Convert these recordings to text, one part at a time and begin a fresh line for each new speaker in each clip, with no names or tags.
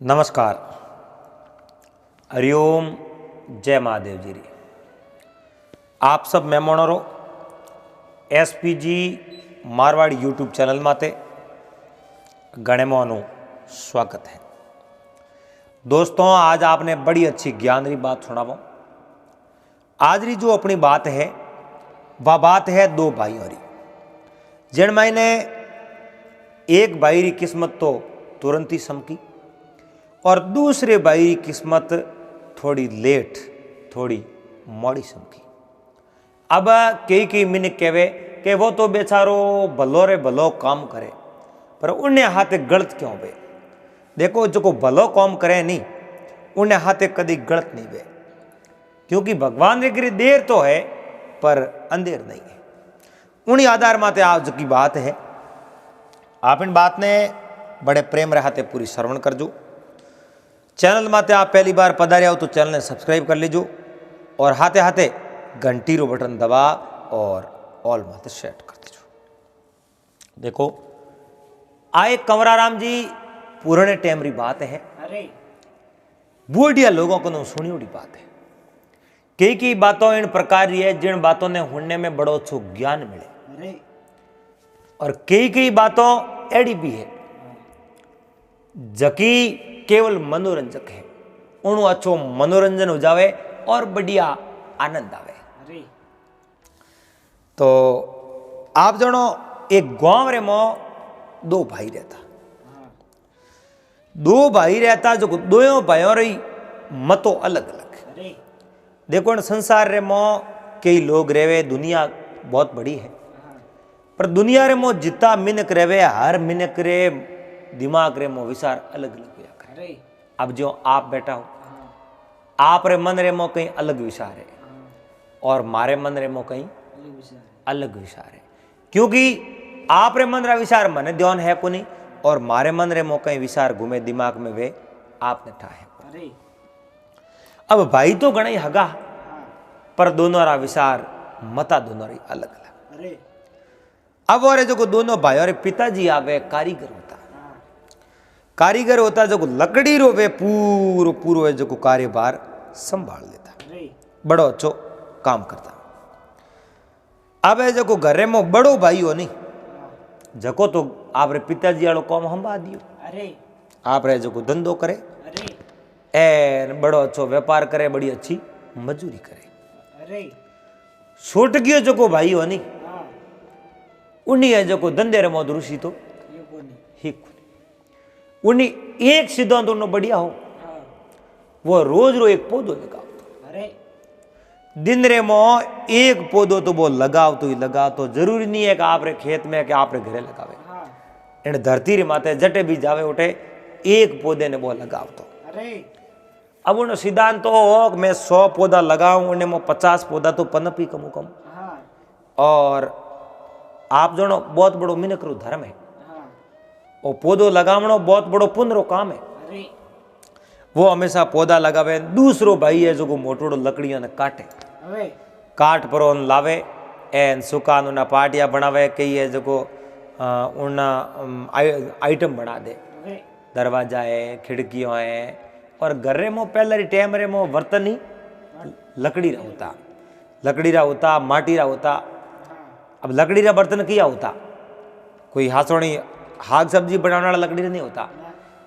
नमस्कार, हरिओम, जय महादेव जी री। आप सब मेहमानों एसपीजी मारवाड़ी यूट्यूब चैनल माते घणे मोहनु स्वागत है। दोस्तों, आज आपने बड़ी अच्छी ज्ञान री बात सुनावो। आज री जो अपनी बात है वह बात है दो भाइयों री। जिन मैंने एक भाई री किस्मत तो तुरंत ही समकी और दूसरे भाई की किस्मत थोड़ी लेट, थोड़ी मोड़ी समकी। अब कई मिनट कहवे कि वो तो बेचारो भलो रे भलो काम करे, पर उन्हें हाथे गलत क्यों बे। देखो, जो भलो काम करे नहीं उन्हें हाथे कभी गलत नहीं बे, क्योंकि भगवान रे देर तो है पर अंधेर नहीं है। उन्हीं आधार माते आज की बात है। आप इन बात ने बड़े प्रेम रे हाथे पूरी श्रवण करजो। चैनल माते आप पहली बार पधारे हो तो चैनल ने सब्सक्राइब कर लीजो और हाथे हाथे घंटी रो बटन दबा और ऑल माते सेट कर दीजो। देखो, आए कंवराराम जी पुराने टाइम री बात है।
अरे
बूढ़िया लोगों को न सुनी उड़ी बात है। कई बातों इन प्रकार की है जिन बातों ने सुनने में बड़ो अच्छो ज्ञान मिले।
अरे
और कई बातों एड़ी भी है जकी केवल मनोरंजक है। उन्हों अच्छो मनोरंजन हो जावे और बढ़िया आनंद आवे।
अरे
तो आप जानो, एक गांव रे मो दो भाई रहता। दो भाई रहता जो दोनों भाइयों री मतो अलग अलग।
अरे
देखो, संसार रे मो कई लोग रेवे, दुनिया बहुत बड़ी है, पर दुनिया रे मो जितना मिनक रेवे हर मिनक रे दिमाग रे मो विचार अलग अलग होया करे।
अरे
अब जो आप बैठा हो, आप रे मन रे मो कहीं अलग विचार है और मारे मन रे मो कहीं अलग विचार है, क्योंकि आप रे मन रा विचार मने ध्यान है को नहीं और मारे मन रे मो कहीं विचार घूमे दिमाग में वे आपने ठा है।
अरे
अब भाई तो घना ही हगा, पर दोनों रा विचार मता दोनों री अलग अलग।
अरे
अब और जो दोनों भाइयों रे पिताजी आवे कारीगर होता। कारीगर होता जो लकड़ी रो वे पूरो पूरो है जो कार्यभार संभाल लेता।
अरे
बड़ो अच्छो काम करता। अब है जो घरे में बड़ो भाई हो नहीं जको तो आप रे पिताजी वालों काम संभाल दियो।
अरे
आप रे जो धंधो करे
अरे
ए बड़ो अच्छो व्यापार करे, बड़ी अच्छी मजूरी करे।
अरे
छूट गयो जो भाई हो नहीं
हाँ
उन्हीं है जो धंधे रे मौत ऋषि तो
ये कोनी
ही उन्हीं एक सिद्धांत उन्होंने बढ़िया हो,
हाँ
वो रोज रो एक पौधो लगाओ।
अरे
दिन रे मो एक पौधो तो वो लगाव तो ही लगाव, तो जरूरी नहीं है कि आप रे खेत में कि आप रे घरे लगावे।
हाँ
इन धरती रे माते जटे भी जावे उठे एक पौधे ने वो लगाव तो।
अरे
अब उन सिद्धांत तो हो कि मैं 100 पौधा लगाऊं, उन्हें मो 50 पौधा तो पनप ही कम कम।
हाँ
और आप जानो बहुत बड़ो मिनक रो धर्म है
हाँ
और पौधो लगावनो बहुत बड़ो पुण्य रो काम है।
अरे
वो हमेशा पौधा लगावे। दूसरो भाई है जो मोटोड़ो लकड़ियां ने काटे,
अरे
काट पर उन लावे एन सुकान उना पाटिया बनावे। कई है जो उन आइटम बना दे,
अरे
दरवाजा है, खिड़कियां है। और घर रे मो पहले री टाइम रे मो बर्तन ही लकड़ी रा होता, लकड़ी रा होता, माटी रा होता। अब लकड़ी रा बर्तन किया होता, कोई हासोणी हाग सब्जी बनाने वाला लकड़ी रा नहीं होता।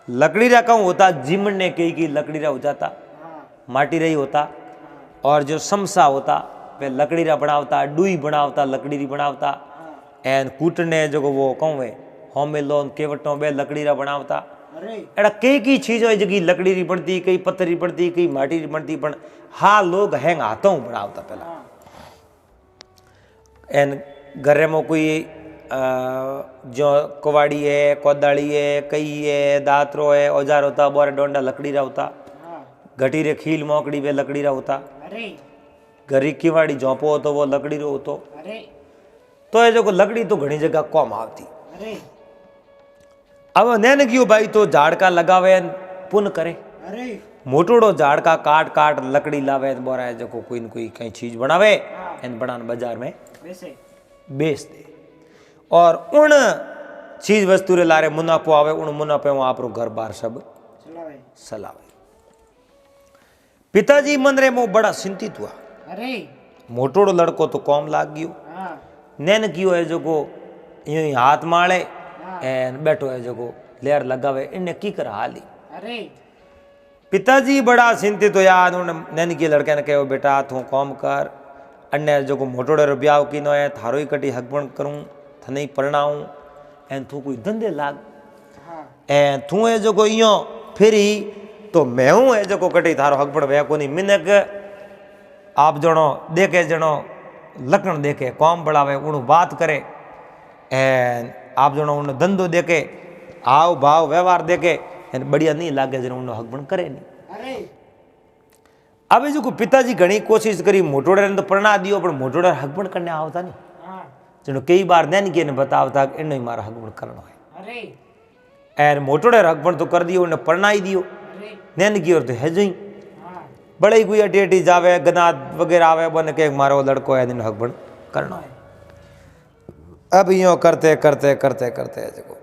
लकड़ी रा कौन होता, जिमने की लकड़ी रा हो जाता, माटी रही होता। और जो समसा होता वे लकड़ी रा बनावता, डुई बनावता, लकड़ी री बनावता। एन कूटने जो वो कहूँ वे होमे लोन केवटों वे लकड़ी रा बनावता।
अरे
एड़ा कई चीज हो जगी लकड़ी री बनती, कई पत्थर री बनती, कई माटी री बनती, पण हाँ लोग हैंग हाथों बनावता पहला। एन घरे में कोई जो कुवाड़ी है, कोदाड़ी है, कई है, दातरो है, औजार होता, बोरे डोंडा लकड़ी रा होता। घटी रे खील मोकड़ी वे लकड़ी रा होता।
अरे
घरी किवाड़ी झोंपो हो तो वो लकड़ी रो होतो।
अरे
तो ये जो लकड़ी तो घनी जगह कम आवती।
अरे
अब नैन क्यों भाई तो झाड़ का लगावे पुन करे।
अरे
मोटोड़ो झाड़ का काट काट लकड़ी लावे बोरा है जो कोई न कोई कहीं चीज बनावे एन बनान बाजार में
वैसे
बेच दे। और उन चीज वस्तु रे लारे मुनाफो आवे, उन मुनाफे में आप घर बार सब
सलावे
सलावे। पिताजी मन रे मो बड़ा चिंतित हुआ।
अरे
मोटोड़ो लड़को तो कॉम लाग गयो।
हाँ
नैन कियो है जो को यूं ही हाथ मारे
हाँ
एन बैठो है जो को लेर लगावे इन्हें की कर हाली।
अरे
पिताजी बड़ा चिंतित होया। नैन की लड़के ने कहो बेटा तू कॉम कर अन्य जो को मोटोड़े रो ब्याह कीनो है थारो ही कटी हकबण करूं थने ही परणाऊं एन तू कोई धंधे लाग
हाँ
ए तू है जो को इयो फिरी तो मैं हूँ है जो को कटी थारो हकबण वे कोनी मिनक आप जणो देखे जणो लकण देखे कॉम बढ़ावे उन बात करे एन आप जणो उन धंधो देखे हाव भाव व्यवहार देखे एन बढ़िया नहीं लागे जणो उन हकबण करे नहीं।
अरे
अब जो पिताजी घनी कोशिश करी मोटोड़े ने तो परણા दियो पण मोटोड़े हकबण करने आवता नहीं।
हाँ
जणो कई बार नैन के ने बतावता इन ही मारा हकबण करनो है
अरे
एन मोटोड़े हकबण तो कर दियो उन्हें परणाई दियो
अरे
नैन की ओर तो है जई
हाँ
बड़े कोई अटेटी जावे गनाद वगैरह आवे बने के मारो लड़को है दिन हकबण करनो है। अब यो करते करते करते करते देखो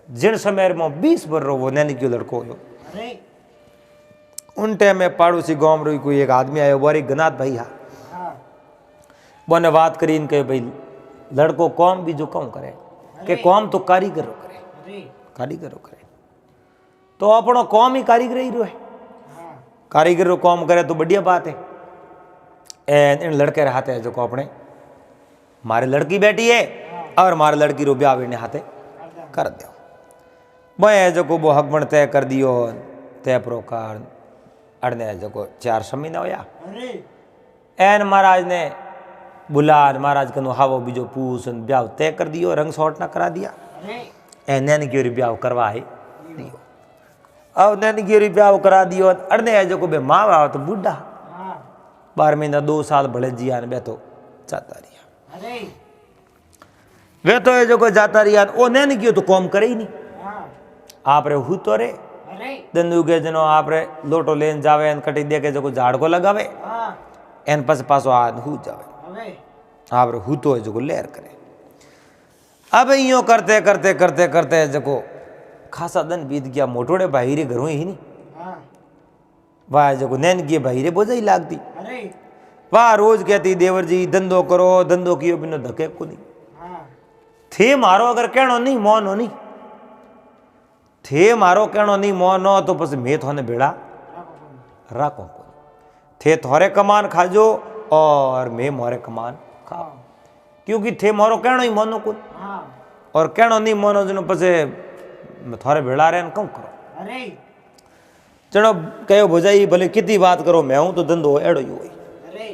जिन समय में 20 वर्ष रो वो नैन की लड़को हो
अरे
उन टाइम में पड़ोसी गांव रो कोई एक आदमी आयो बोरी गनाद भाई हा
हाँ
बोने बात करी इनके भाई लड़को कौम भी जो कौन करे के कौम तो कारीगरो करे
अरे
कारीगरो करे तो अपनो कौम ही कारीगर ही रहे
हाँ
कारीगर रो कौम करे तो बढ़िया बात है। एन इन लड़के रे हाथे जो को अपने मारे लड़की बैठी है और मारे लड़की रो ब्याह इन्हें हाथे कर दो मैं जो को वो हकबण तय कर दियो तय प्रकार अड़ने जो को 4 महीना होया
अरे
एन महाराज ने बुला महाराज कनु हावो बीजो पूछ ब्याह तय कर दियो रंग शॉट ना करा दिया
अरे
ए नैन की ब्याह करवाए दियो। अब नैन की ब्याह करा दियो अड़ने जो को बे माँ बाप तो बूढ़ा
हाँ
12 महीना 2 साल भले जिया ने बैठो जाता रिया
अरे
वे तो ये जो को जाता रिया ओ नैन की तो कौम करे ही नहीं
हाँ
आप रे हु तो रे
अरे
दंदू के जनो आप रे लोटो लेन जावे एन कटी दे के जो को झाड़ को लगावे
हाँ
एन पास पासो आ हु जावे
अरे
आप रे हु तो जो को लेर करे। अब यूं करते करते करते करते जो को खासा दिन बीत गया मोटोड़े भाई रे घरों ही नहीं
हाँ
वाह जो को नैन की भाई रे बोझ ही लागती
अरे
वाह रोज कहती देवर जी धंधो करो धंधो कियो बिनो धके को नहीं
हाँ
थे मारो अगर कहनो नहीं मोनो नहीं थे मारो कहनो नहीं मोनो तो बस मैं थोने बेड़ा राखो को थे थोरे कमान खाजो और मैं मोरे कमान खाओ क्योंकि थे मारो कहनो ही मोनो को
हाँ
और कहनो नहीं मोनो जनो पसे थोरे बेड़ा रे कम करो
अरे
जनो कहो भोजाई भले कितनी बात करो मैं हूं तो धंधो एड़ो ही हुई
अरे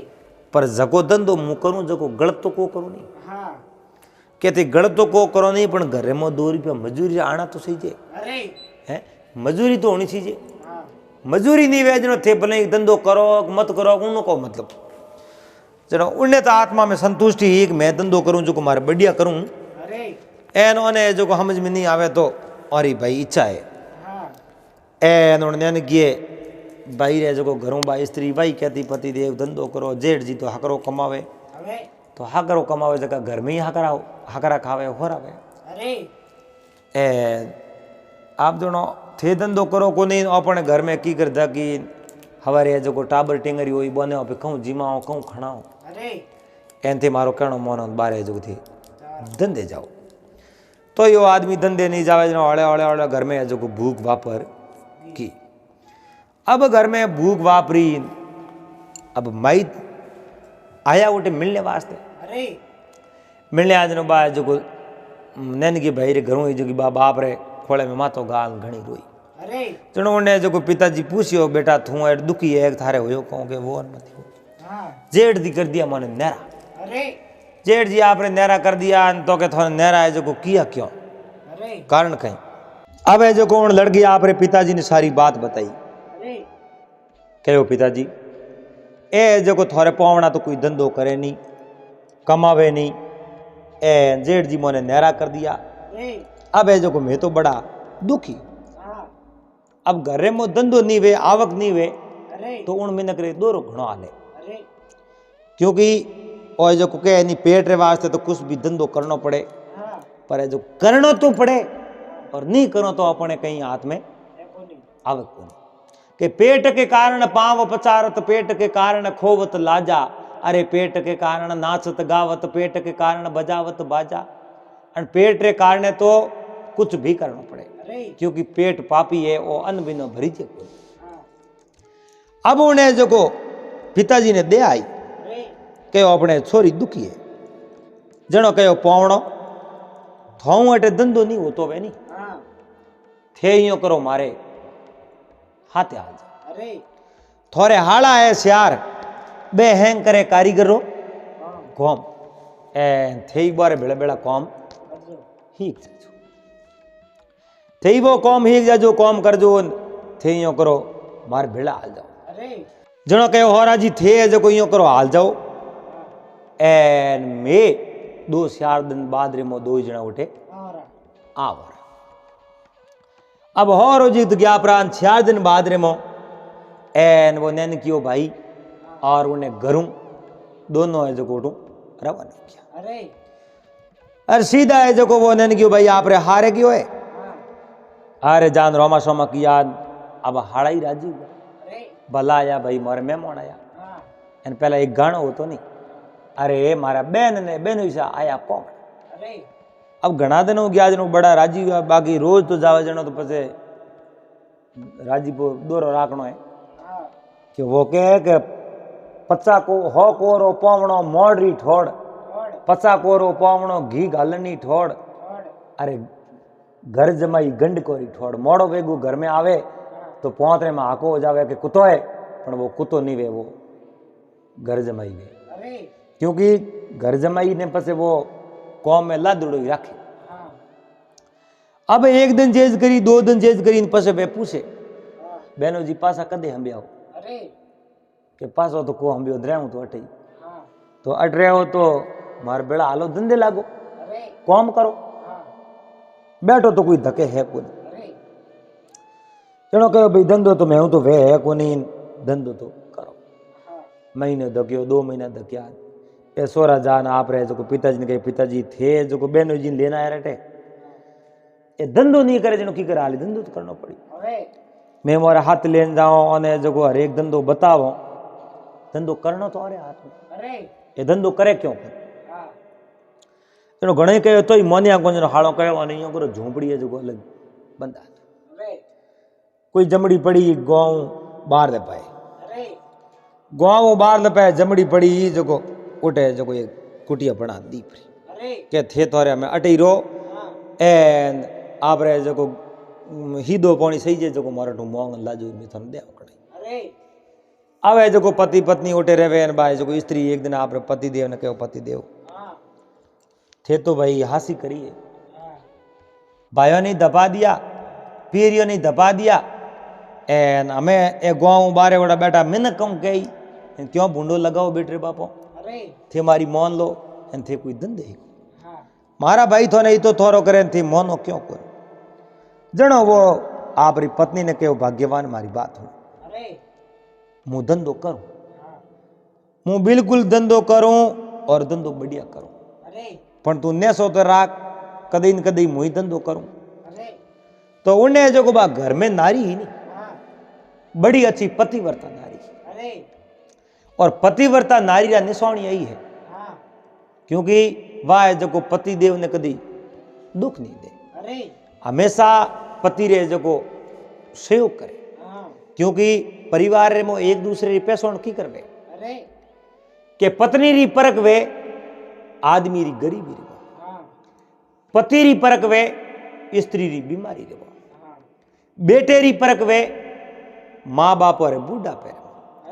पर जको धंधो मुँ करूँ जको गलत तो को करूँ नहीं
हाँ
कहते गलत तो को करो नहीं पर घरे में 2 रुपया मजूरी आना तो सही जे
अरे
है मजूरी तो होनी चाहिए
हाँ
मजूरी नहीं वेजनो थे भले एक धंधो करो मत करो उनको मतलब जनो उन्हें तो आत्मा में संतुष्टि ही कि मैं धंधो करूँ जो मारे बढ़िया करूँ
अरे
एन उन्हें जो को समझ में नहीं आवे तो और भाई इच्छा है
हाँ
एन उन्हें किए भाई रे जो को घरों बाई स्त्री भाई कहती पति देव धंधो करो जेठ जी तो हकरो कमावे
अरे
तो हकरो कमावे जगह घर में ही हकरा खावे हो रहा
अरे
ए आप दोनों थे धंधो करो को नहीं अपने घर में की करता कि हमारे जो को टाबर टेंगरी हुई बने पे कहूँ जिमाओ कहूँ खड़ाओ
अरे
एन थे मारो कहनो मोनो बारे जो थे धंधे जाओ तो यो आदमी धंधे नहीं जावे जनो अड़े अड़े अड़े घर में जो को भूख वापर की अब घर में भूख वापरी अब माई आया उठे मिलने वास्ते
अरे
मिलने आज नो बा जो को नैन की भाई रे घरों ही जो की बाप रे खोले में मातो गाल घणी रोई
अरे
जनो उन्हें जो को पिताजी पूछियो बेटा तू एड दुखी है थारे होयो कहूं के वो मत हो
हाँ
जेठ दी कर दिया माने नेरा
अरे
जेठ जी आपने नेरा कर दिया तो के थोड़ा नेरा है जो को किया क्यों
अरे
कारण कहीं अब है जो को उन लड़की आपरे पिताजी ने सारी बात बताई
अरे
कहो पिताजी ए जो को थोड़े पवना तो कोई धंधो करे नहीं कमावे नहीं ए जेठ जी मोने नेरा कर दिया
अरे
अब है जो को मैं तो बड़ा दुखी
हाँ
अब घरे में धंधो नहीं वे आवक नहीं वे
अरे
तो उन में नकरे दोरो घणो आले
अरे
क्योंकि और जो को कहे नहीं पेट रे वास्ते तो कुछ भी धंधो करना पड़े
हाँ
पर जो करना तो पड़े और नहीं करो तो अपने कहीं हाथ में
देखो नहीं
आवे कोनी के पेट के कारण पांव पचारत पेट के कारण खोवत लाजा अरे पेट के कारण नाचत गावत पेट के कारण बजावत बाजा और पेट रे कारण तो कुछ भी करना पड़े
अरे
क्योंकि पेट पापी है वो अन्न बिना भरी जे अब उन्हें जो को पिताजी ने दे आई
अरे
कहो अपने छोरी दुखी है जनो कहो पौवणो थों अटे धंधो नहीं होतो वे नहीं
हाँ
थे यो करो मारे हाथे हाल जा
अरे
थोड़े हाड़ा है श्यार बे हैंग करे कारीगरो
हाँ
कॉम ए थे बारे बेड़ा बेड़ा कॉम
करजो
हीक जाजो थे वो कॉम हीक जाजो कॉम करजो थे यो करो मारे बेड़ा हाल जाओ
अरे
जनो कहो होराजी थे जो यो करो हाल जाओ एन में 2-4 दिन बाद रे मो 2 जना उठे
और
आवर अब होरो जीत गया प्रांत 4 दिन बाद रे मो एन वो नैन कियो भाई और उन्हें घरों दोनों है जो कोटू रवाना किया
अरे
अरे सीधा है जो को वो नैन कियो भाई आप रे हारे क्यों है
हाँ
अरे जान रोमा सोमा की याद अब हाड़ा ही राजी हुआ
अरे
भला आया भाई मारे मेहमान आया
हाँ
एन पहला एक गाना होतो नहीं अरे मारा बहन ने बहन विषा आया कौन
अरे
अब घना दिन हो गया जनो बड़ा राजी हुआ बाकी रोज तो जावे जनो तो पसे राजी को दोरो राखनो है
हाँ
कि वो कहे कि 50 को हो कोरो पावणो मोडरी ठोड़
और
50 कोरो पावणो घी घालनी ठोड़
और
अरे घर जमाई गंड कोरी ठोड़ मोड़ो वेगू घर में आवे तो पोतरे में हाको हो जावे कि कुतो है पर वो कुतो नहीं वे वो घर जमाई वे
अरे
क्योंकि घर जमाई ने पसे वो कौम में लादड़ो ही रखे
हाँ
अब एक दिन जेज करी 2 दिन जेज करी पसे वे पूछे
हाँ
बहनों जी पासा कदे हम आओ
अरे
के पासो तो को हम द्रेऊ तो अटे
हाँ
तो अट रहे हो तो मार बेड़ा हालो धंधे लागो
अरे
कौम करो
हाँ
बैठो तो कोई धके है कोई
अरे
चलो कहो भाई धंधो तो मैं हूं तो वे है को नहीं धंधो तो करो
हाँ
महीने धक्यो 2 महीना धक्या ए सोरा जान आप रहे जो पिताजी ने कहे पिताजी थे जो बहनों जी लेना है रटे ए धंधो नहीं करे जनो की करे हाली धंधो तो करना पड़ी
अरे
मैं मोरा हाथ लेन जाओ और जो हर एक धंधो बतावो धंधो करना तो अरे हाथ में
अरे
ये धंधो करे क्यों
हाँ
जनो घणे कहो तो मोनिया को जनो हाड़ो कहो और यो करो झोंपड़ी है जो अलग बंदा
अरे
कोई जमड़ी पड़ी गाँव बाहर दे पाए
अरे
गाँव बाहर दे पाए जमड़ी पड़ी जो उठे जो एक कुटिया बना दी फ्री
अरे
के थे तो अरे हमें अटी रो
हाँ
एन आप रे जो हीदो पानी सही जे जो मारो मोंग लाजू में थन दे कड़े
अरे
आवे जो पति पत्नी उठे रहे भाई जो स्त्री एक दिन आप पति देव ने कहो पति देव
हाँ
थे तो भाई हासी करिए
हाँ
भाइयों ने दबा दिया पीरियों ने दबा दिया एन हमें ए गाँव बारे बड़ा बेटा मिन कम कही क्यों भूडो लगाओ बेटे बापो
अरे
थे मारी मोन लो एन थे कोई धंधे
हाँ
मारा भाई थो नहीं तो थोरो करे थी मोनो क्यों कर जनो वो आपरी पत्नी ने कहो भाग्यवान मारी बात हो
अरे
मु धंधो करूं
हाँ
मु बिल्कुल धंधो करूं और धंधो बढ़िया करूं
अरे
पण तू ने सो तो राख कदी न कदी मुई धंधो करूं
अरे
तो उन्हें जो को बा घर में नारी ही नहीं
हाँ
बड़ी अच्छी पतिव्रता नारी
अरे
और पतिव्रता नारी का निशानी यही है
हाँ
क्योंकि वह जो को पति देव ने कदी दुख नहीं दे
अरे
हमेशा पति रे जो को सहयोग करे
हाँ
क्योंकि परिवार रे मो एक दूसरे री पैसों की करवे
अरे
के पत्नी री परख वे आदमी री गरीबी रे
हाँ
पति री परख वे स्त्री री बीमारी रे
हाँ
बेटे री परख वे माँ बाप रे बूढ़ा पे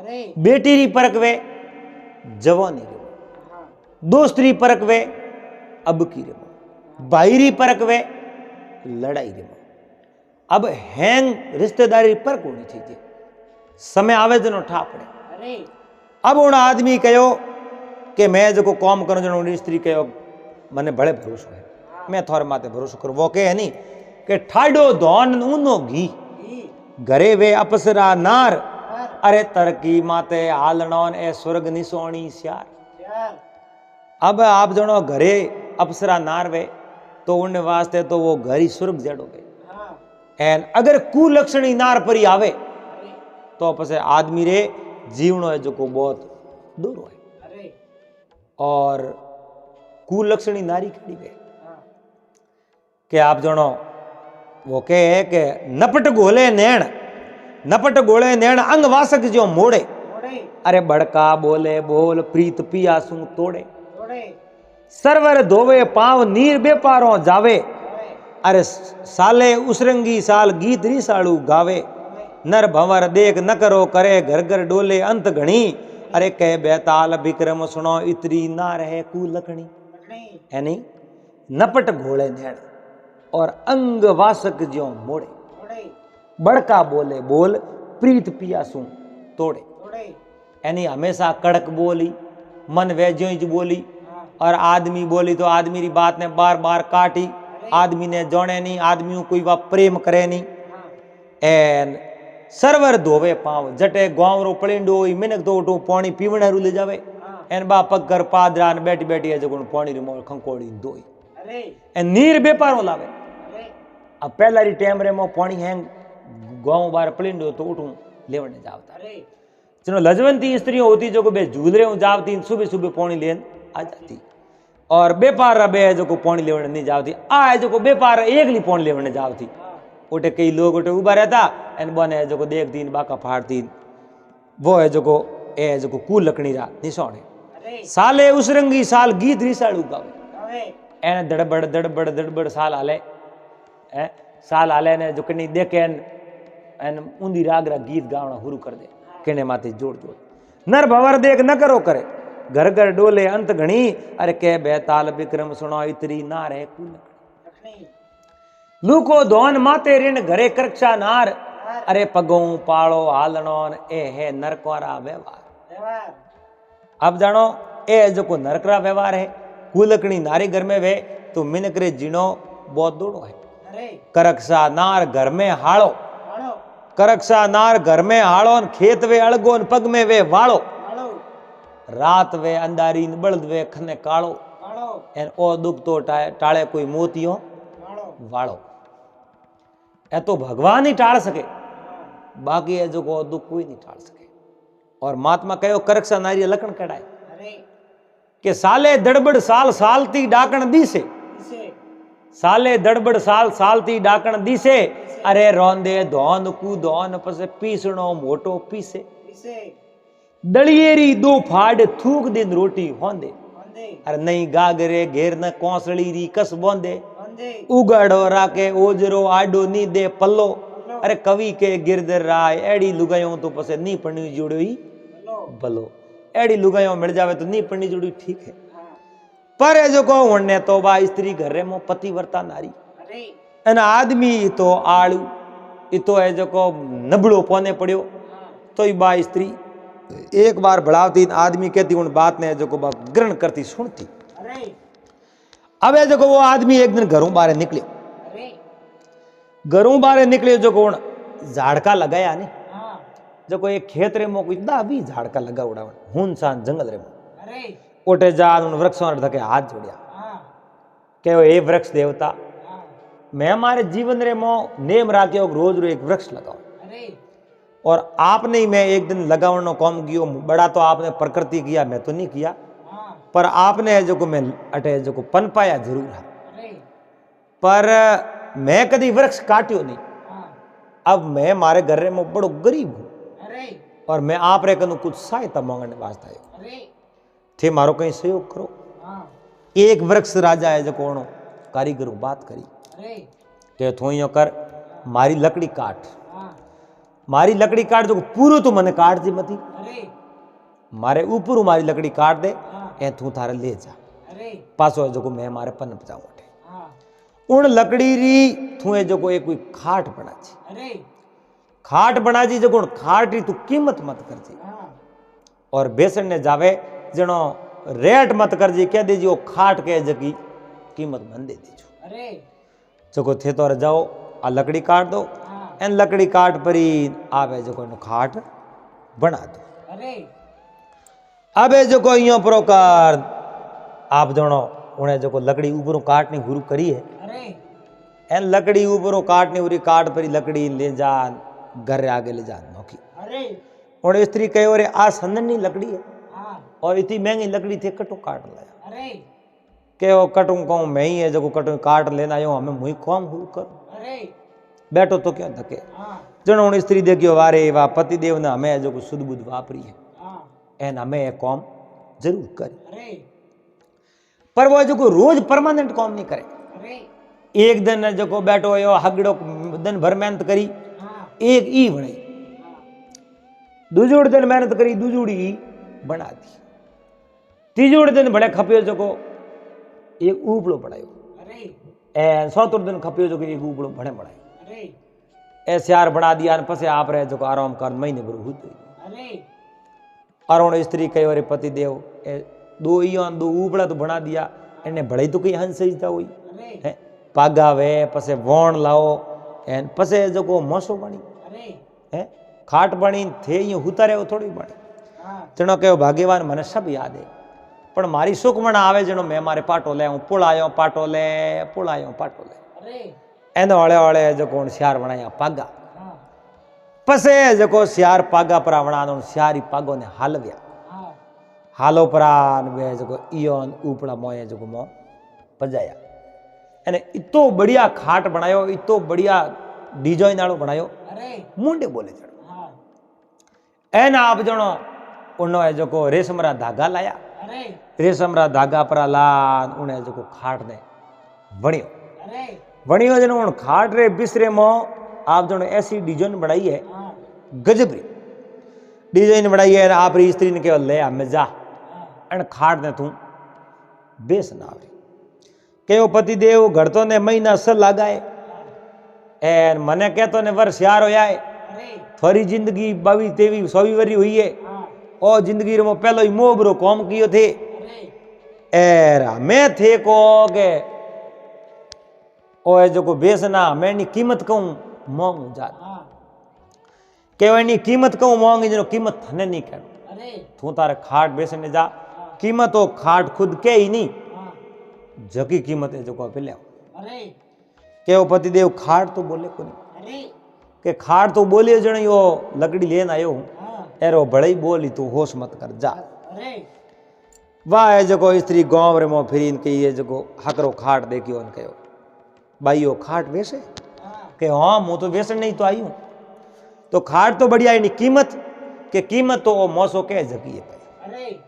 अरे
बेटी री परख वे जवानी रे
हाँ
दोस्त री परख वे अब की रे भाई री परख वे लड़ाई रे अब हैंग रिश्तेदारी परख होनी चाहिए समय आवे जनो ठा पड़े
अरे
अब उन आदमी कहो कि मैं जो काम करूं जनो स्त्री कहो मने बड़े भरोसो है मैं थोड़े माते भरोसो करूं वो कहे नहीं कि ठाडो धौन ऊनो घी
घी
घरे वे अपसरा नार
पर
अरे तरकी माते हालणोन ए स्वर्ग निसोणी श्यार
यार
अब आप जनो घरे अपसरा नार वे तो उन वास्ते तो वो घर ही स्वर्ग जड़ो वे
हाँ
एन अगर कुलक्षणी नार परी आवे
अरे
तो पसे आदमी रे जीवनो है जो को बहुत दूर है।
अरे
और कुलक्षणी नारी कड़ी वे
हाँ
कि आप जनो वो कहे है कि नपट गोले नैण अंग वासक जो मोड़े।
मोड़े
अरे बड़का बोले बोल प्रीत पिया सु तोड़े।
तोड़े
सरवर धोवे पांव नीर बेपारों जावे।
जावे
अरे साले उसरंगी साल गीत रिसाड़ू गावे।
जावे
नर भंवर देख न करो करे घर घर डोले अंत घणी। अरे कह बेताल विक्रम सुनो इतरी ना रहे कुलकणी।
लकड़ी
यानी नपट घोड़े नैण और अंग वासक ज्यो मोड़े।
तोड़े
बड़का बोले बोल प्रीत पिया सु तोड़े।
तोड़े
यानी हमेशा कड़क बोली मन वे ज्यो ही बोली।
हाँ
और आदमी बोली तो आदमी री बात ने बार बार काटी। आदमी ने जोड़े नहीं, आदमी को कोई बात प्रेम करे नहीं।
हाँ
एन सरवर धोवे पांव जटे गांव रो पलिंडो होई मिनक तो उठो पानी पीवणे रू ले जावे।
हाँ
एन बा पग कर पादरा ने बैठी बैठी है जो पानी री मोल खंकोड़ी दोई।
अरे
एन नीर बेपारो लावे।
अरे
अब पहला री टाइम रे मो पानी हैंग गांव बार पलिंडो तो उठूं लेवने जावता।
अरे
चलो लजवंती स्त्रियों होती जो को बे झूलरे हूं जावती सुबह सुबह पानी लेन आ जाती। और बेपार बे जो को पानी लेवने नहीं जावती। आ जो को बेपार एकली पानी लेवने जावती।
हाँ
उठे कई लोग उठे उबा रहता एन बने जो को देखती बाका फाड़ती। वो है जो को ए जो को कुल लकड़ी रा निशाने।
अरे
साले उसरंगी साल गीत रिसाड़ू गावे।
जावे
एन दड़बड़ साल हाले साल हाले ने जो कनी देखे एन ऊंधी राग रा गीत गावना शुरू कर दे केने माथे जोड़ जोड़। नर भंवर देख न करो करे घर घर डोले अंत घणी। अरे के बेताल विक्रम सुनो इतरी ना रहे कुल
लकड़ी
लूको धोन माते ऋण घरे करक्षा नार। अरे पगों पाड़ो हालणोन ए है नरकवारा व्यवहार।
व्यवहार
अब जानो ए जो को नरकरा व्यवहार है कुलकणी नारी घर में वे तो मिनक रे जीनो बहुत दोड़ो है।
अरे
करक्षा नार घर में हाड़ो।
वाड़ो
करक्षा नार घर में हाड़ो खेत वे अड़गो पग में वे वाड़ो।
वाड़ो
रात वे अंधारी बळद वे खने काड़ो।
वाड़ो
एन ओ दुख तो टाळे कोई मोतियो
वाड़ो
वाड़ो। ए तो भगवान ही टाल सके
हाँ
बाकी है जो को दुख कोई नहीं टाल सके। और महात्मा कहो करक्षा नारी लखन कढ़ाए
अरे
कि साले दड़बड़ साल सालती डाकण दीसे।
इसे
साले दड़बड़ साल सालती डाकण दीसे। अरे रोंदे धौन कू धौन पसे पीसणो मोटो पीसे।
इसे
दलियेरी दो फाड़ थूक दिन रोटी होंदे।
बंदे
अरे नहीं गागरे घेर न कौसड़ी री कस बोंदे।
बंदे
उगाड़ो राके ओजरो आडो नी दे पल्लो। अरे कवि के गिरधर राय एड़ी लुगायों तो पसे नी पढ़नी जुड़ी
हेलो
भलो। एड़ी लुगायों मिल जावे तो नी पढ़नी जुड़ी ठीक है।
हाँ
पर ए जो को उन्ने तो बा स्त्री घरे में पतिव्रता नारी
अरे
एन आदमी तो आड़ू इतो है जो को नबड़ो पौने पड़ियो
हाँ
तो ई बा स्त्री एक बार बढ़ावती आदमी कहती उन बात ने जो को बा ग्रहण करती सुनती।
अरे
अब है जो को वो आदमी एक दिन घरों बाहर निकले।
अरे
घरों बाहर निकले जो को झाड़का लगाया नहीं
हाँ
जो को एक खेत रे मो इतना भी झाड़का लगा उड़ावन हुनसान जंगल रे मो
अरे
ओटे जा उन वृक्षों धके हाथ जोड़िया
हाँ
के हे वृक्ष देवता
हाँ
मैं हमारे जीवन रे मो नेम राख्यो रोज रो एक वृक्ष लगाओ।
अरे
और आपने ही मैं एक दिन लगावनो कौम कियो बड़ा तो आपने प्रकृति किया मैं तो नहीं किया।
हाँ
पर आपने जो को मैं अटे जो को पन पाया जरूर है।
अरे
पर मैं कभी वृक्ष काटियो नहीं।
हाँ
अब मैं मारे घर रे में बड़ो गरीब हूँ
अरे
और मैं आप रे कनु कुछ सहायता मांगने वास्ते आयो
अरे
थे मारो कहीं सहयोग करो।
हाँ
एक वृक्ष राजा है जो कोनो कारीगरों बात करी
अरे
के थोइयो कर मारी लकड़ी काट
हाँ
मारी लकड़ी काट जो पूरो तो मने काट दी मती
अरे
मारे ऊपर मारी लकड़ी काट दे
हाँ
ए तू थारे ले जा
अरे
पासो है जो को मैं मारे पन बचाऊं उठे
हाँ
उन लकड़ी री थुए जो को एक कोई खाट बना छी
अरे
खाट बना जी जो को खाट री तू कीमत मत कर जी
हाँ
और बेसन ने जावे जनो रेट मत कर जी कह दीजिए खाट के जगी कीमत मन दे दीजो
अरे
जो को थे तो जाओ आ लकड़ी काट दो
हाँ
एन लकड़ी काट पर ही आवे जो को खाट बना दो।
अरे
अबे जो को यो प्रोकार आप जनो उन्हें जो को लकड़ी ऊपरों काटनी शुरू करी है
अरे
एन लकड़ी ऊपर काट नहीं उरी काट पर लकड़ी ले जा घर आगे ले जा नौकी
अरे
और स्त्री कहो रे आ संदनी लकड़ी है
हाँ
और इतनी महंगी लकड़ी थे कटो काट लाया
अरे
के कटू कहूँ मैं ही है जो कटू काट लेना आयो हमें मुई कौन हूँ कर
अरे
बैठो तो क्या धके
हाँ
जनो हूँ स्त्री देखियो वारे वाह पतिदेव ने हमें जो शुद्ध बुद्ध वापरी है
हाँ
एन हमें कौम जरूर करे
अरे
पर वो जो रोज परमानेंट कौम नहीं करे
अरे
एक दिन जो बैठो यो हगड़ो दिन भर मेहनत करी
हाँ
एक ई बनाई दूजोड़ दिन मेहनत करी दूजोड़ी ई बना दी तीजोड़ दिन बड़े खपियो जो एक ऊपड़ो बढ़ायो
अरे
ए सौतुर दिन खपियो जो एक ऊपड़ो बड़े बढ़ायो
अरे
ऐसे यार बना दिया पसे आप रहे जो आराम कर महीने भर हुई
अरे
और स्त्री कहो अरे पति देव दो ई दो ऊपड़ा तो बना दिया एने बड़े तो कई हंस सजता हुई
अरे
है पागा वे पसे वोण लाओ एन पसे जो मोसो बनी
अरे
है खाट बनी थे यूं उतारे थोड़ी बनी
हाँ
जनो कहो भाग्यवान મને सब याद है पण मारी सुखमण आवे जनो मैं मारे पाटो ले हूँ पुल आयो पाटो ले पुल आयो पाटो ले
अरे
एनो हळे हळे जो कोण श्यार बनाया पागा
हाँ
पसे जो श्यार पागा पर बनानो श्यारी पागो ने हालव्या
हाँ
हालो परान वे जो इयोन ऊपड़ा मोए जो मो पजाया एने इतो बढ़िया खाट बनायो इतो बढ़िया डिजाइन वालो बनायो
अरे
मुंडे बोले चढ़ो
हाँ
एन आप जनो उन्नो है जो रेशमरा धागा लाया
अरे
रेशमरा धागा पर लान उन्हें जो खाट ने वणियो
अरे
वणियो जनो उन खाट रे बिसरे मो आप जनो ऐसी डिजाइन बनाई है
हाँ
गजबरी डिजाइन बनाई है आप री स्त्री ने केवल ले हमें जा
हाँ
एन खाट ने तू बेस ना आवरी केव पति देव घड़तो ने महीना स लगाए एन मने कहतो ने वर्ष यार होया है
अरे
थोड़ी जिंदगी 22-23 वरी हुई है
हाँ
ओ जिंदगी रो पहलो ही मोबरो कौम कियो थे
अरे
एर मैं थे को के ओ जो को बेसना मैं नी कीमत कहूं मोंग जा
हाँ
केवनी नी कीमत कहूं मोंग जो कीमत थने नहीं कहनो
अरे
तू तारे खाट बेसने जा कीमत ओ खाट खुद के ही नहीं
हाँ
जकी कीमत है जो को पे ले
अरे
केव पति देव खाट तो बोले को नहीं
अरे
के खाट तो बोलियो जण यो लकड़ी लेन आयो हूं
हाँ
एरो बड़ई बोली तू होश मत कर जा
अरे
वाह है जो स्त्री गांव रे मो फिरीन के ये जो हकरो खाट देखियो उन कहो भाई यो खाट वैसे
हाँ
के हाँ मुँह तो वैसे नहीं तो आई हूँ तो खाट तो बढ़िया है कीमत के कीमत तो ओ मौसो के जकी है भाई
अरे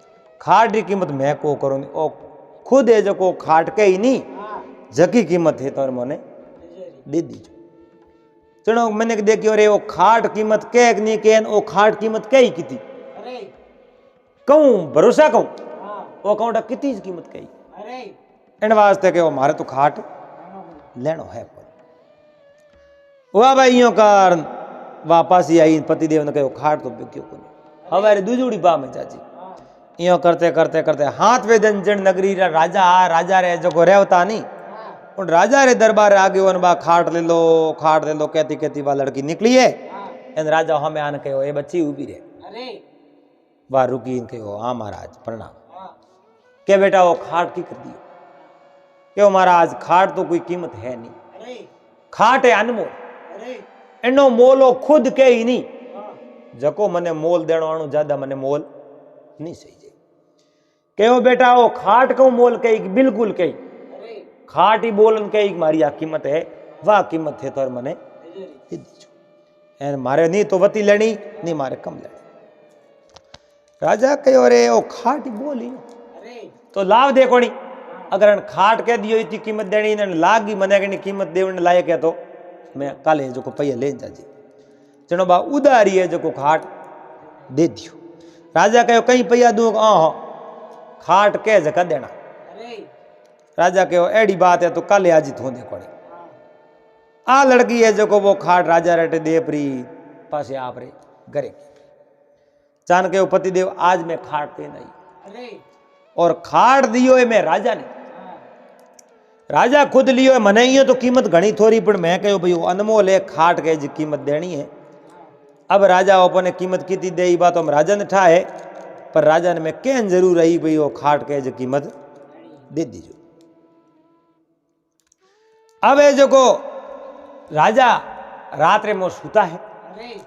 खाट की कीमत मैं को करो ओ खुद है जो को खाट के ही नहीं
हाँ
जकी कीमत है तो मोने दे दीजो चलो मैंने देखियो रे ओ खाट कीमत के नहीं के ओ खाट कीमत के ही की
अरे
कहूँ भरोसा कहूँ
हाँ
वो कहूँ कितनी कीमत कही
अरे
इन वास्ते के मारे तो खाट
हाँ
लेनो है वाह भाई यो कारण वापस ही आई पतिदेव ने कहो खाट तो बिक्यो को नहीं हमारे दूजूड़ी बा में चाची
हाँ
यो करते करते करते हाथ वे जन नगरी रा राजा रे जो को रेवता नहीं
हाँ
उन राजा रे दरबार आगे वन बा खाट ले लो कहती कहती बा लड़की निकली है
हाँ
इन राजा हमें आने कहो ये बच्ची उभी रहे
अरे
वाह रुकी इन कहो हाँ महाराज प्रणाम
हाँ
के बेटा वो खाट की कर दियो क्यों महाराज खाट तो कोई कीमत है नहीं
अरे
खाट है अनमोल
अरे
एनो मोलो खुद के ही नहीं
हाँ
जको मने मोल देनो आणु ज्यादा मने मोल नहीं सही जे कहो बेटा वो खाट को मोल कही बिल्कुल कही
अरे
खाट ही बोलन कही मारी आ कीमत है वाह कीमत है तो मने
अरे
दे दीजो एन मारे नहीं तो वती लेनी नहीं मारे कम लेनी राजा कहो रे वो खाट ही बोली
अरे
तो लाभ देखो नहीं अगर खाट कह दियो इतनी कीमत देनी ने लागी मने की कीमत देने लायक है तो मैं काले जो को पैया ले जाजी चलो बा उदारी है जो को खाट दे दियो राजा कहो कहीं पैया दूँ खाट कह जगह देना
अरे
राजा कहो एडी बात है तो काले आज ही थोड़े कोड़ी
हाँ
आ लड़की है जो को वो खाट राजा रेटे दे परी पासे आप रे घरे चान के पति देव आज मैं खाट दे नहीं
अरे
और खाट दियो है मैं राजा ने
हाँ
राजा खुद लियो है मने यो तो कीमत घनी थोड़ी पर मैं कहो भाई अनमोल है खाट के जी कीमत देनी है अब राजा अपने कीमत की दे बात हम राजा ने ठा है पर राजा ने मैं कहन जरूर रही भाई वो खाट के जी कीमत दे दीजो अब ये जो को राजा रात रे मो सूता है।
अरे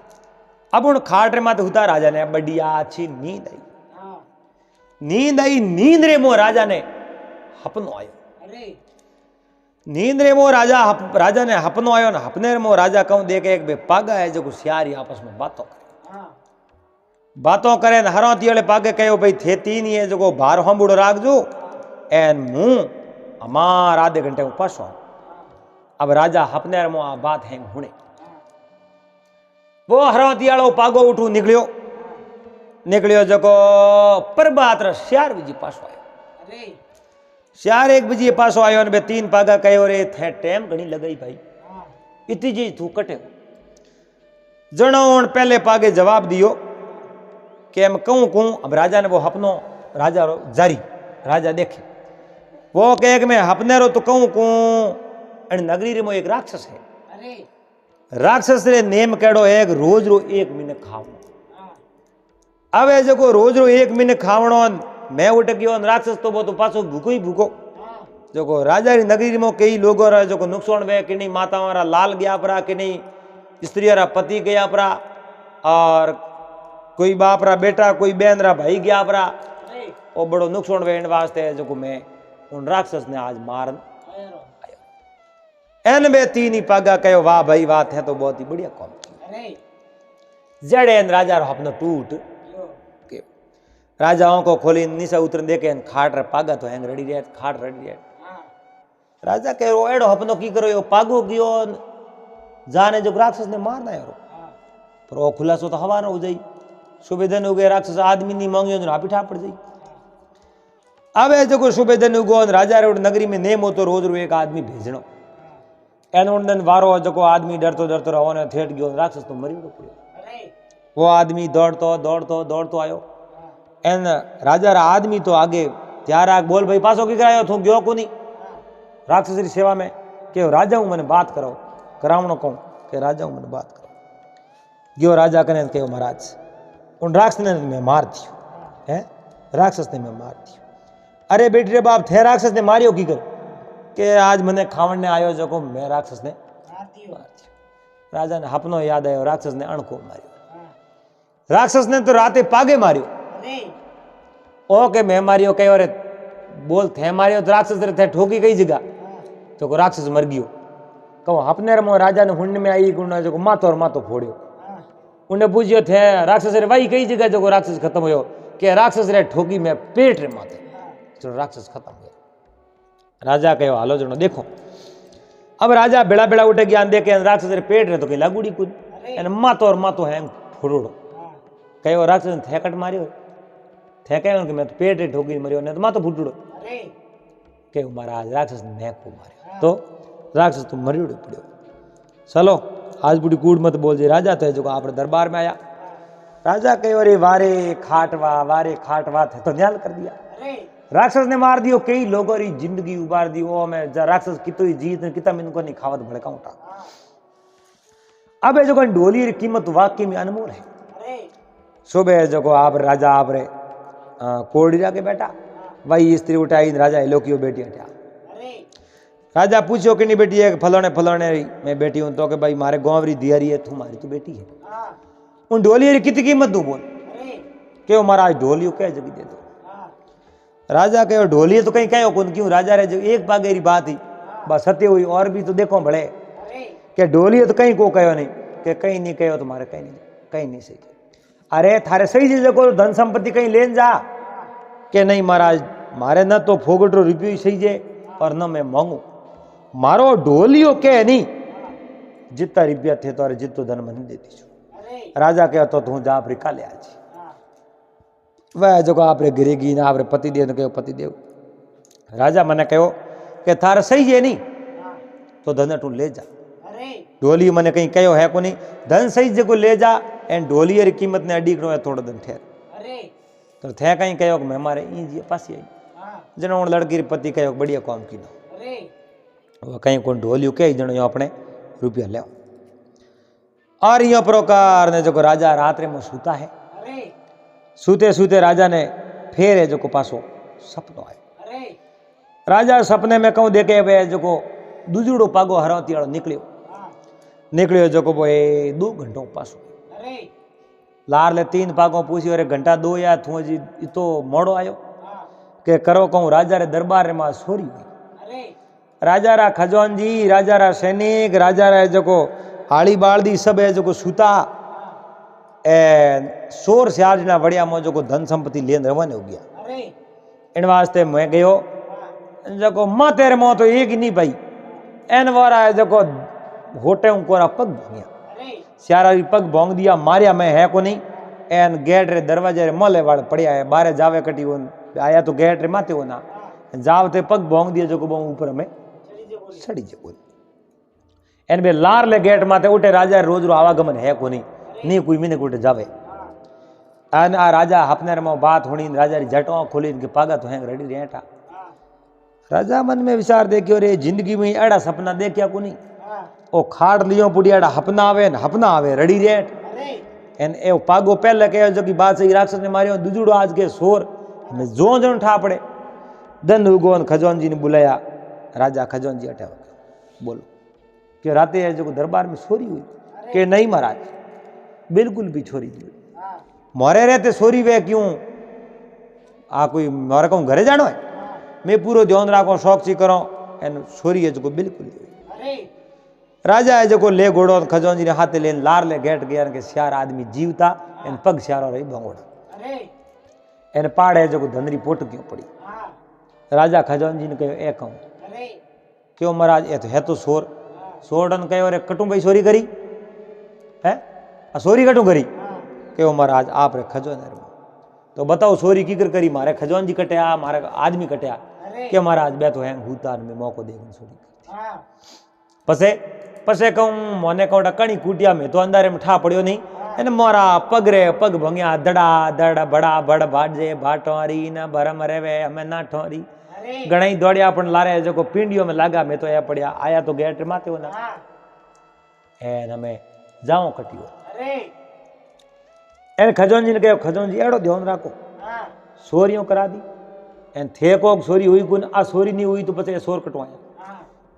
अब उन खाट रे माते हुता राजा ने बढ़िया अच्छी नींद आई।
हाँ
नींद आई, नींद रे मो राजा ने हपनो आयो।
अरे
नींद रे मो राजा ने हपनो आयो ने हपने रे मो राजा कहूं देखे एक बे पागा है जो सियारी आपस में बातों करे।
हाँ
बातों करे ने हरोती वाले पागे कहो भाई थे तीन है जो बार हंबुड़ो राखजो एन मुंह हमार आधे घंटे में पासो। अब राजा हपने रे मो आ बात है हुणे वो हरोती वालो पागो उठू निकलियो जो प्रभात रे श्यार बीजी पासो आयो।
अरे
श्यार एक बजे पासो आयो ने बे तीन पागा कहो रे थे टेम घणी लगाई भाई
हाँ
इतनी जी तू कटे जणोण पहले पागे जवाब दियो कि एम कहूं अब राजा ने वो हपनो राजा रो जारी राजा देखे वो कहे कि मैं हपने रो तो कहूं नगरी रे मो एक राक्षस है।
अरे
राक्षस रे नेम केड़ो एक रोज रो एक महीने खावणो।
हाँ
अब जो रोज रो एक महीने खावणो मैं उठ गयो राक्षस तो वो तो पाछो भूखो ही भूखो
हाँ
जो राजा री नगरी में कई लोगों रा जो नुकसान वे कि नहीं माता वाला लाल गया परा कि नहीं स्त्री रा पति गया परा और कोई बाप रा बेटा कोई बहन रा भाई गया परा
अरे
वो बड़ो नुकसान वे इन वास्ते जो मैं उन राक्षस ने आज मारन
आयो
एन बे तीन ही पागा कहो वाह भाई बात है तो बहुत ही बढ़िया काम की।
अरे
जड़े एन राजा रो अपनो टूट
यो
के राजाओं को खोली नीचे उतरन देखे एन खाट रे पागा तो हैंग रेडी रे खाट रेडी रे
हाँ
राजा कह रो एडो अपनो की करो यो पागो गयो जाने जो राक्षस ने मारना है
हाँ
पर वो खुलासो तो हवा न हो जाई सुबेदन हो गए राक्षस आदमी नहीं मांगियो जो हापी ठाप पड़ जाई। अब जो सुबेदन उगो राजा रे नगरी में नेम हो तो रोज रो एक आदमी भेजनो एन उन वारो जो आदमी डरतो डरतो रहो ने थेट गयो राक्षस तो मरी पड़ो।
अरे
वो आदमी दौड़तो आयो एन राजा रा आदमी तो आगे त्यार आग बोल भाई पासो की करायो तू गयो को नहीं राक्षस री सेवा में के राजा हूं मैंने बात करो करावणो कहूं के राजा हूं मैंने बात करो गयो राजा कने कहो महाराज उन राक्षस ने मैं मार दियो है राक्षस ने मैं मार दियो। अरे बेटी रे बाप थे राक्षस ने मारियो की कर के आज मने खावण ने आयो जो मैं राक्षस ने
मार दियो
राजा ने हपनो याद आयो राक्षस ने अणको मारियो।
हाँ
राक्षस ने तो राते पागे मारियो
अरे
ओ के मैं मारियो कहो रे बोल थे मारियो तो राक्षस रे थे ठोकी कई जगह
हाँ
तो को राक्षस मर गयो कहूँ हपने रे राजा ने हुंड में आई गुण जो मातो और मातो फोड़ियो
हाँ
उन्हें पूछियो थे राक्षस रे वही कई जगह जो राक्षस खत्म होयो के राक्षस रे ठोकी में पेट रे माथे जो राक्षस खत्म हो राजा कहो हालो जनो देखो। अब राजा बेड़ा बेड़ा उठे ज्ञान दे के राक्षस रे पेट रे तो कहीं लागूड़ी कुछ एन मातो और मातो है फोड़ोड़ो
हाँ
कहो राक्षस ने थेकट मारियो थे कहो कि मैं तो पेट रे ठोकी मरियो ने तो मातो फूटड़ो
अरे
कहो महाराज राक्षस ने मैं को मारियो तो राक्षस तो मरियो पड़ियो चलो आज बुढ़ी कूड़ मत बोल जे राजा तो है जो आप दरबार में आया राजा कहो अरे वारे खाटवा थे तो न्याल कर दिया
अरे
राक्षस ने मार दियो कई लोगों री जिंदगी उबार दी ओ मैं राक्षस कितो ही जीत किता में इनको नहीं खावत भड़का उठा। अब जो ढोली री कीमत वाकई में अनमोल है।
अरे
सुबह जो आप राजा आप रे कोड़ी जाके बैठा वही स्त्री उठाई राजा हेलो कियो बेटी हटा
अरे
राजा पूछो कि नहीं बेटी है फलोने री मैं बेटी हूं तो कि भाई मारे गांव री दियारी है तू मारी तो बेटी है
हाँ
उन ढोली री कितनी कीमत दू बोल
अरे
क्यों महाराज ढोलियो क्या जगी दे दो
हाँ
राजा कहो ढोली तो कहीं कहो कौन क्यों राजा रे जो एक पागेरी बात ही बस सत्य हुई और भी तो देखो भले
अरे
के ढोली तो कहीं को कहो नहीं कि कहीं नहीं कहो तुम्हारे कहीं नहीं सही अरे थारे सही चीज को धन संपत्ति कहीं लेन जा के नहीं महाराज मारे न तो फोगटो रुपये सही जे और न मैं मांगू मारो ढोलियो के नहीं जितना रुपया थे तो जितो धन मन देती छू
अरे
राजा कहो तो तू जा रिका ले आज
हाँ
वह जो आप गिरेगी ना आप पतिदेव ने कहो पतिदेव राजा मैंने कहो कि थारे सही है नहीं
हाँ
तो धन तू ले जा
अरे
ढोली मैंने कहीं कहो है को नहीं धन सही जो ले जा एंड ढोली री कीमत ने अडीकनो है थोड़ा दिन ठहर
अरे
तो थे कहीं कहो कि मैं मारे ई जी पास आई
हाँ
जनो लड़की री पति कहो बढ़िया काम की ना
अरे
वो कहीं कौन ढोलियो कह जनो यो अपने रुपया ले और यो प्रकार ने जो राजा रात रे में सूता है
अरे
सूते सूते राजा ने फिर है जो पासो सपनो आयो
अरे
राजा सपने में कहूँ देखे वे जो दूजड़ो पागो हराती वालो निकलियो
हाँ
निकलियो जो भाई 2 घंटों पासो लार ले 3 पागों पूछी अरे घंटा 2 या थू जी तो मोड़ो आयो के करो कहूँ राजा रे दरबार में सोरी हुई राजा रा खजौन जी राजा रा सैनिक राजा रा जो हाड़ी बालदी सब है जो सूता ए शोर सियार ना बढ़िया मो जो धन संपत्ति लेन रवाने हो गया इन वास्ते मैं गयो जो मां तेरे मो तो एक ही नहीं भाई एन वारा है जो होटे कोरा पग भोंगिया सियारा पग भोंग दिया मारिया मैं है को नहीं एन गेट रे दरवाजे रे मोले वाल पड़िया है बारे जावे कटी वो आया तो गेट रे माते हो ना जावते पग भोंग दिया जो ऊपर में सड़ी जो एन बे लार ले गेट माते उठे राजा रोज रो आवागमन है को नहीं कोई मीने उठे जावे एन आ राजा अपने में बात होनी राजा री जटों खोली के पागा तो है रेडी रेटा राजा मन में विचार देखियो रे जिंदगी में एड़ा सपना देखिया को नहीं ओ खाड़ लियो पुड़ियाड़ा हपना आवे रड़ी रेट एन ए पागो पहले कहो जो कि बात सही राक्षस ने मारियो दूजड़ो आज के शोर में जो जन ठा पड़े दन उगोन खजौन जी ने बुलाया राजा खजौन जी हटा बोलो कि राते है जो दरबार में सोरी हुई कि नहीं महाराज बिल्कुल भी छोरी नहीं मोरे रहते सोरी वे क्यों आ कोई मोरे कहूँ घरे जानो है मैं पूरो ध्यान राखो शौक सी करो एन सोरी है जो बिल्कुल नहीं राजा है जो ले घोड़ो खजौन जी ने हाथे लेन लार ले गेट गया के सियार आदमी जीवता एन पग सियारो रही भंगोड़ा एन पाड़ है जो धनरी पोट क्यों पड़ी राजा खजौन जी ने कहो ए कहूँ क्यों महाराज ये तो है तो सोरडन कहो रे कटू भाई सोरी करी है सोरी कटू करी क्यों महाराज आप रे खजौन तो बताओ सोरी की करी मारे खजौन जी कटिया मारे आदमी कटिया के महाराज बे तो है हुतार में मौको देगी सोरी पसे कहूँ मोने कहूँ कणी कूटिया में तो अंधारे में ठा पड़ियो नहीं एने मोरा पग रे पग भंगिया दड़ा दड़ बड़ा बड़ बाजे भाटोरी न भरम रेवे हमें ना ठोरी घणई दौड़िया पण लारे जो पिंडियो में लागा मैं तो या पड़िया आया तो गेट माते हो ना एन हमें जाओ कटियो एन खजौन जी ने कहो खजौन जी एड़ो ध्यान राखो सोरियों करा दी एन थे को सोरी हुई कुन आ सोरी नहीं हुई तो पचे सोर कटवाया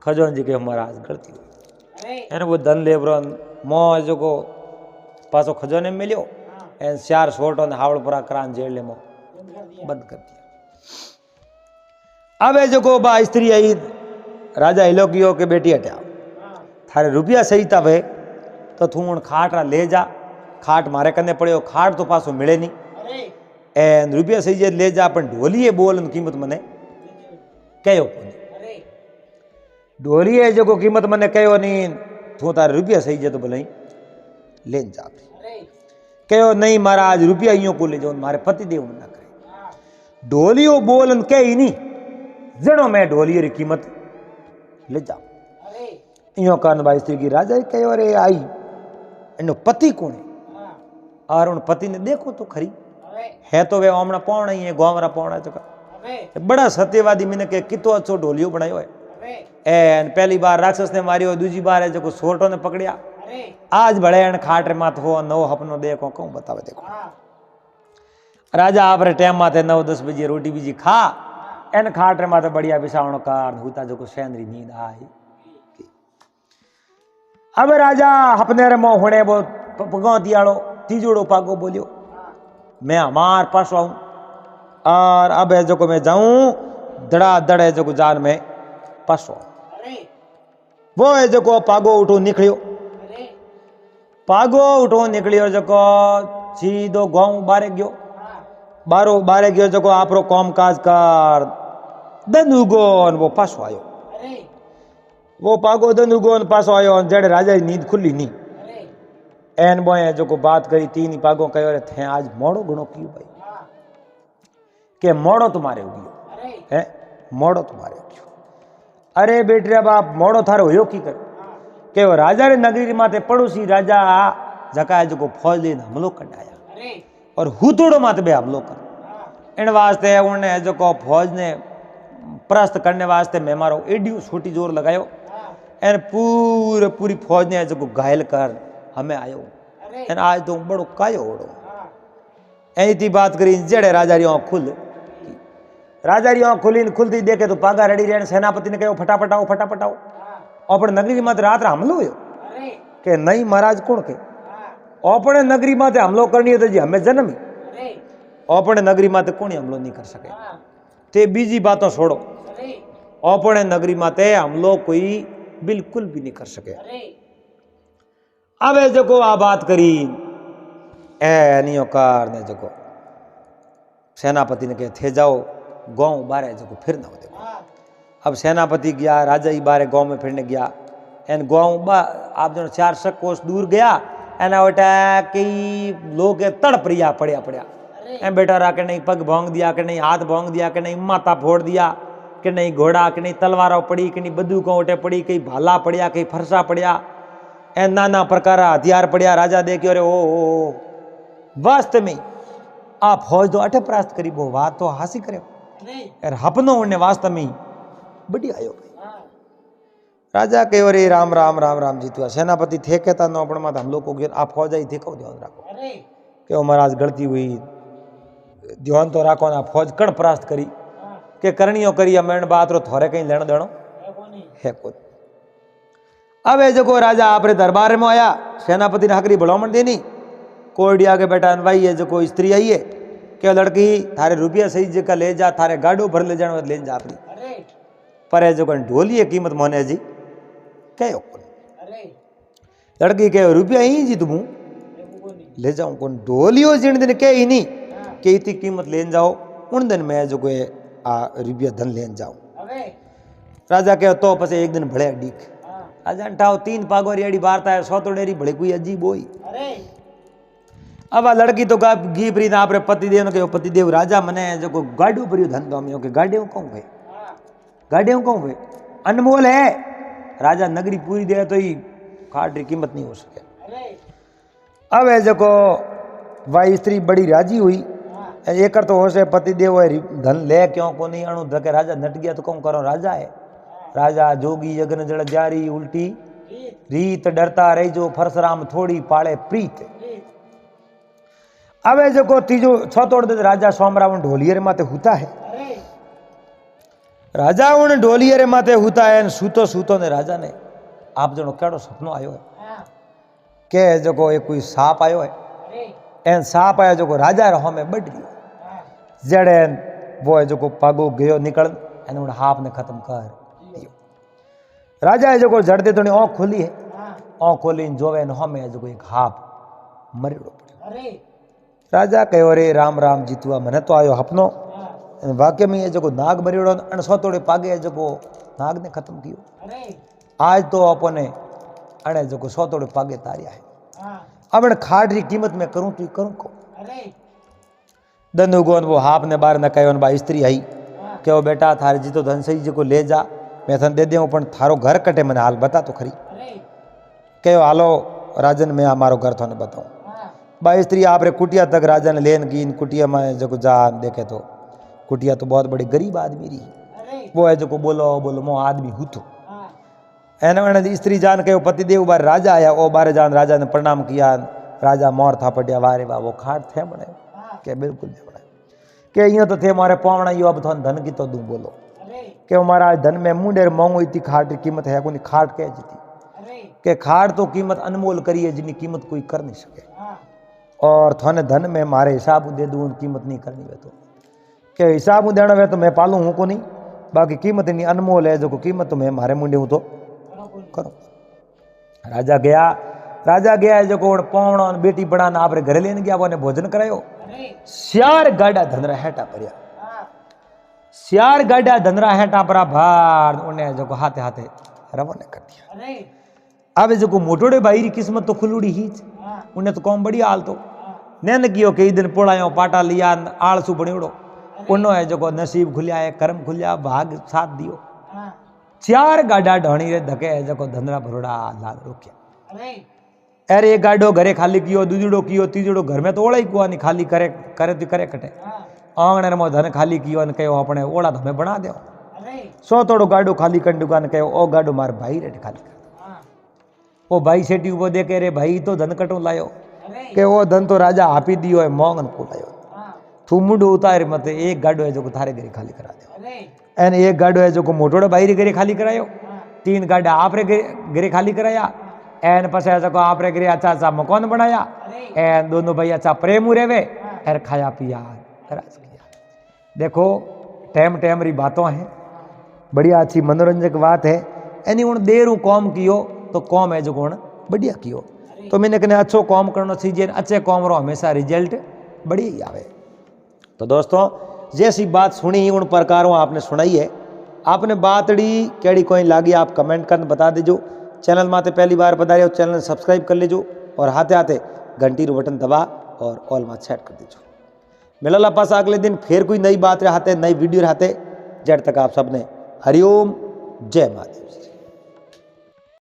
खजौन जी के महाराज गलती हुई एन वो धन लेबरो मो जो को पासो खजौने में मिलियो एन सियार सोटो ने हावड़ परा करान जेल ले मो बंद कर दिया अब जो को बा स्त्री आई राजा हिलो कियो के बेटी हटा थारे रुपया सही था वे तो तू खाट रा ले जा खाट मारे कने पड़े खाट तो पासो मिले नहीं एन रुपया सही जे ले जा अपन ढोलिए बोल कीमत मने कहो कोनी ढोलिए जो को कीमत मने कहो नहीं तू तारे रुपया सही जे तो भले ले जा कहो नहीं महाराज रुपया यूं को ले जाओ मारे पति देव ना करे ढोलियो बोलन कही नहीं जनो मैं ढोलियो री कीमत ले जाओ यो कारण भाई स्त्री की राजा कहो रे आई एनो पति कौन है और उन पति ने देखो तो खरी है तो वे ओमना पौना ही है गोमरा पौना चुका बड़ा सत्यवादी मैंने के कितो अच्छो ढोलियो बनायो है एन पहली बार राक्षस ने मारियो दूसरी बार है जो सोटो ने पकड़िया आज बड़े एन खाट रे मात हो नौ अपनो देखो कहूं बतावे देखो राजा आप रे टाइम माथे 9-10 बजे रोटी बीजी खा एन खाट रे माथे बढ़िया बिसावणो कार हुता जो सैंद्री नींद आई अब राजा अपने रे मो होने वो पगो दियाड़ो तीजोड़ो पागो बोलियो मैं हमार पास आऊं और अब है जो को मैं जाऊं दड़ा दड़े जो को जान में पासो वो है जो को पागो उठो निकलियो पागो उठो निकलियो जो को सीधो गांव बारे गयो जो को आपरो काम काज कर दनुगोन वो पासो आयो वो पागो दनुगोन पासो आयो जड़े राजा की नींद खुली नहीं एन बोए जो को बात करी तीन ही पागो कहो रे थे आज मोड़ो घणो क्यों भाई के मोड़ो तुम्हारे उगियो है मोड़ो तुम्हारे उगियो अरे बेटरिया बाप मोड़ो थारो होयो की कर के वो राजा रे नगरी माथे पड़ोसी राजा जका जो को फौज लेन हमलो कटाया और हुतोड़ो माथे बे हमलो कर इन वास्ते उन्हें जो को फौज ने प्रस्त करने वास्ते मैं मारो एडियो छोटी जोर लगायो एन पूरी फौज ने जो को घायल कर हमें आयो एन आज तो बड़ो कायो ओड़ो ऐसी थी बात करी जड़े राजा री आँख खुलती देखे तो पागा रेडी रहने सेनापति ने कहो फटाफट आओ अपने नगरी में रात हमलो हो के नहीं महाराज कौन के अपने नगरी माते हमलो करनी है तो जी हमें जन्म अपने नगरी माते कोई हमलो नहीं कर सके ते बीजी बातों छोड़ो अपने नगरी माते हमलो कोई बिल्कुल भी नहीं कर सके अब जो आ बात करी ए नहीं कार ने जो सेनापति ने कहे थे जाओ गांव बारे जो फिर ना हो देखो अब सेनापति गया राजा ही बारे गांव में फिरने गया एन गांव आप जो 400 कोस दूर गया एना बेटा कई लोग तड़प रिया पड़िया पड़िया ए बेटा रा के नहीं पग भोंग दिया कि नहीं हाथ भोंग दिया कि नहीं माथा फोड़ दिया कि नहीं घोड़ा कि नहीं तलवारों पड़ी कि नहीं बंदूकों उठे पड़ी कई भाला पड़िया कई फरसा पड़िया ए नाना प्रकार हथियार पड़िया राजा देखे अरे ओ वास्तव में आप फौज तो अठे प्रास्त करी वो बात तो हासिल करे यार हपनो उन्हें वास्तव में बढ़िया आयो राजा कहो अरे राम राम राम राम जीतुआ सेनापति थे कहता नो अपने मत हम लोग को आप फौज आई थे कहो ध्यान रखो क्यों महाराज गलती हुई ध्यान तो राखो ना फौज कण प्रास्त करी के करणियों करी मैं बात रो थोड़े कहीं लेना देनो है को अब ये जो राजा आपरे दरबार में आया सेनापति ने हकरी भलामण देनी कोडिया के बेटा भाई ये जो स्त्री आई है क्यों लड़की थारे रुपया सही जगह ले जा थारे गाड़ो भर ले जाने ले जा अपनी पर है जो ढोली कीमत मोने जी कहो लड़की कहो रुपया ही जी तुम ले जाऊं कौन ढोलियो जिन दिन कह ही नहीं कि इतनी कीमत लेन जाओ उन दिन मैं जो रुपया धन लेन जाऊं राजा कहो तो पसे एक दिन भले डीक राजा अंठाओ 3 पागोरी अड़ी बारता है 100 तो डेरी भले कोई अजीब होई अब आ लड़की तो घी प्रीत आप पतिदेव ने कहो पतिदेव राजा मने जो गाड़ू भरियो धन दो मैं गाड़ियों कहूँ भाई गाड़ियों कहूँ भाई अनमोल है राजा नगरी पूरी दे तो ही खाट की कीमत नहीं हो सके अब है जो भाई स्त्री बड़ी राजी हुई एक तो हो से पतिदेव धन ले क्यों को नहीं अणु धके राजा नट गया तो कौन करो राजा है राजा जोगी यज्ञ जड़ जारी उल्टी रीत डरता रही जो परशुराम थोड़ी पाले प्रीत अब जो तीजो छो तोड़ दे राजा सोमरावण ढोलियर माते होता है राजा उन ढोलियर माते होता है सूतो सूतो ने राजा ने आप जनो केड़ो सपनो आयो है के जो एक कोई सांप आयो है एन सांप आया जो राजा रहो में बढ़ रही जड़े वो जो पागो गयो निकल एन उन हाफ ने खत्म कर दियो राजा है जो जड़ दे तो आँख खोली है आँख खोली जोवे न हमें जो एक हाफ मरिड़ो पड़े राजा कहो रे राम राम जीतुआ मने तो आयो हपनो वाक्य में ये जो नाग मरिड़ो अणसो तोड़े पागे जो नाग ने खत्म कियो आज तो अपने अणे जो 100 तोड़े पागे तारिया है अब अण खाट री कीमत में करूं तो करूं को दनु गोन वो हाफ ने बार न कहो बा स्त्री आई कहो बेटा थारे जी तो धन सही जो ले जा मैं थन दे देऊं पण थारो घर कटे मैंने हाल बता तो खरी कहो हालो राजन मैं हमारो घर थाने बताऊं बा स्त्री आप रे कुटिया तक राजा ने लेन की इन कुटिया में जो जा देखे तो कुटिया तो बहुत बड़ी गरीब आदमी रही वो है जो बोलो बोलो मो आदमी हूँ तो एने स्त्री जान के पतिदेव बार राजा आया ओ बारे जान राजा ने प्रणाम किया राजा मोर था पटिया वारे बा वो खाट थे बने के बिल्कुल नहीं बने के यूँ तो थे मारे पावना यो अब थोन धन की तो दूं बोलो के हमारा धन में मुंडेर मांगो इतनी खाट की कीमत है कोई खाट कह जीती के खाट तो कीमत अनमोल करी है जिनकी कीमत कोई कर नहीं सके और थोने धन में मारे हिसाब दे दूं कीमत नहीं करनी वे तो के हिसाब देना वे तो मैं पालू हूँ को नहीं बाकी कीमत नहीं अनमोल है जो कीमत तो मैं मारे मुंडे हूँ तो करो राजा गया जो पौण बेटी बड़ा ना आपरे घरे लेने गया वो भोजन करायो श्यार गाड़ा धनरा हेटा परिया श्यार गाड़ा धनरा हेटा परा भार उन्हें जो हाथे हाथे रवाना कर दिया अब जो मोटोड़े भाई री किस्मत तो खुलूड़ी ही उन्हें तो कौन बड़ी हाल तो नैन कियो कई दिन पोड़ायो पाटा लिया आलसू बणियोड़ो उन्नो है जो नसीब खुलिया है कर्म खुलिया भाग साथ दियो 4 गाड़ा ढोणी रे धके है जो धंधरा भरोड़ा लाल रोकिया अरे एक गाडो घरे खाली कियो दूजड़ो कियो तीजड़ो घर में तो ओड़ा ही कुआ नहीं खाली करे करे तो करे कटे आंगणे में धन खाली कियो ने कहो अपने ओड़ा तो हमें बना दो 100 तोड़ो गाडो खाली कर दुकान कहो ओ गाडो मार भाई रे खाली कर ओ भाई सेठी वो देखे रे भाई तो धन कटो लायो के वो धन तो राजा आपी दियो है मोंगन को लायो तू मुंडो उतार मत एक गाडो है जो थारे घरे खाली करा दो एन एक गाडो है जो मोटोड़ो भाई रे घरे खाली करायो 3 गाडा आप रे घरे खाली कराया
एन पसे सको आप रे अच्छा अच्छा मकान बनाया एन दोनों भाई अच्छा प्रेम रेवे एर खाया पिया राज किया। देखो टाइम टाइम री बातों हैं, बढ़िया अच्छी मनोरंजक बात है। एनी उन देर कॉम कियो तो कॉम है जो गुण बढ़िया कियो, तो मैंने कहने अच्छो कॉम करना चाहिए, अच्छे कॉम रो हमेशा रिजल्ट बढ़िया ही आवे। तो दोस्तों जैसी बात सुनी उन प्रकारों आपने सुनाई है, आपने बातड़ी केड़ी कोई लागी आप कमेंट कर बता दीजो। चैनल माते पहली बार बता रहे हो चैनल सब्सक्राइब कर लीजो और हाथे हाथे घंटी रो बटन दबा और ऑल में सेट कर दीजो। मिलल पास अगले दिन फिर कोई नई बात रहते नई वीडियो रहते। जब तक आप सबने हरिओम जय महादेव।